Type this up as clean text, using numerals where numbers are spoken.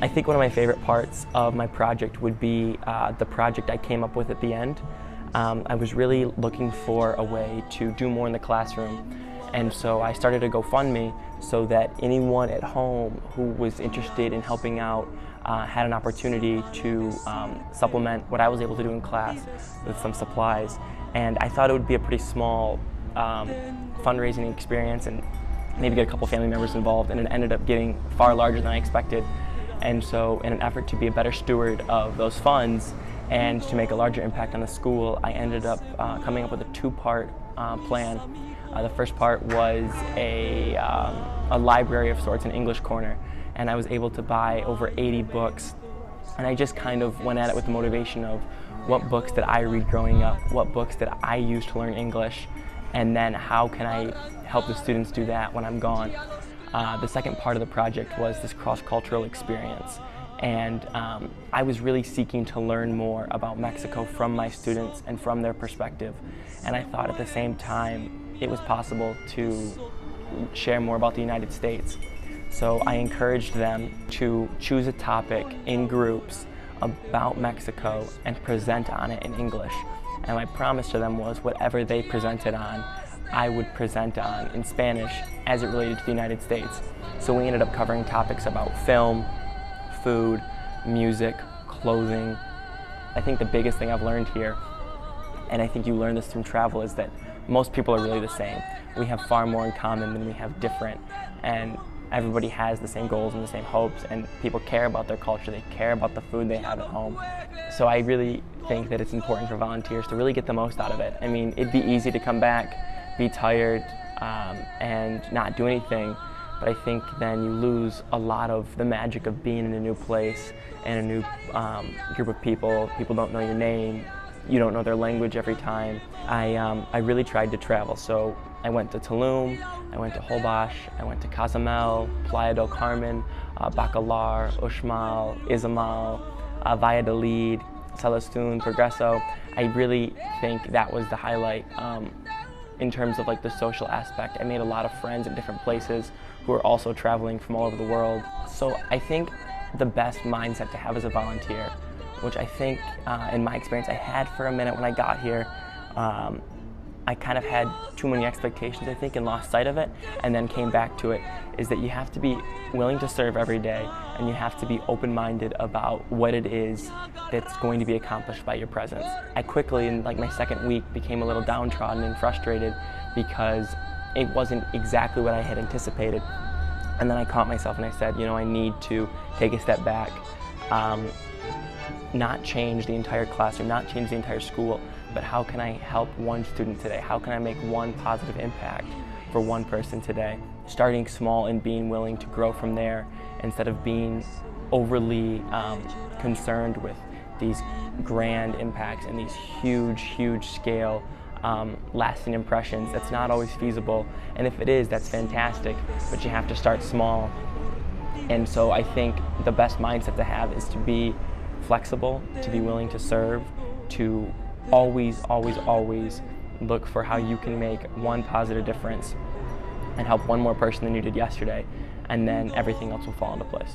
think one of my favorite parts of my project would be the project I came up with at the end. I was really looking for a way to do more in the classroom, and so I started a GoFundMe so that anyone at home who was interested in helping out had an opportunity to supplement what I was able to do in class with some supplies. And I thought it would be a pretty small fundraising experience and maybe get a couple family members involved, and it ended up getting far larger than I expected. And so in an effort to be a better steward of those funds and to make a larger impact on the school, I ended up coming up with a two-part plan. The first part was a library of sorts, an English corner, and I was able to buy over 80 books. And I just kind of went at it with the motivation of what books did I read growing up, what books did I use to learn English, and then how can I help the students do that when I'm gone. The second part of the project was this cross-cultural experience, and I was really seeking to learn more about Mexico from my students and from their perspective, and I thought at the same time it was possible to share more about the United States. So I encouraged them to choose a topic in groups about Mexico and present on it in English. And my promise to them was whatever they presented on, I would present on in Spanish as it related to the United States. So we ended up covering topics about film, food, music, clothing. I think the biggest thing I've learned here, and I think you learn this from travel, is that most people are really the same. We have far more in common than we have different, and everybody has the same goals and the same hopes, and people care about their culture, they care about the food they have at home. So I really think that it's important for volunteers to really get the most out of it. I mean, it'd be easy to come back, be tired, and not do anything, but I think then you lose a lot of the magic of being in a new place and a new group of people. People don't know your name, you don't know their language every time. I really tried to travel, so I went to Tulum, I went to Holbox, I went to Cozumel, Playa del Carmen, Bacalar, Uxmal, Izamal, Valladolid, Celestún, Progreso. I really think that was the highlight in terms of like the social aspect. I made a lot of friends in different places who are also traveling from all over the world. So I think the best mindset to have as a volunteer, which I think in my experience I had for a minute when I got here, I kind of had too many expectations, I think, and lost sight of it, and then came back to it, is that you have to be willing to serve every day, and you have to be open-minded about what it is that's going to be accomplished by your presence. I quickly, in like my second week, became a little downtrodden and frustrated because it wasn't exactly what I had anticipated. And then I caught myself and I said, you know, I need to take a step back, not change the entire classroom, not change the entire school, but how can I help one student today? How can I make one positive impact for one person today? Starting small and being willing to grow from there instead of being overly concerned with these grand impacts and these huge scale lasting impressions. That's not always feasible, and if it is, that's fantastic, but you have to start small. And so I think the best mindset to have is to be flexible, to be willing to serve, to always look for how you can make one positive difference and help one more person than you did yesterday, and then everything else will fall into place.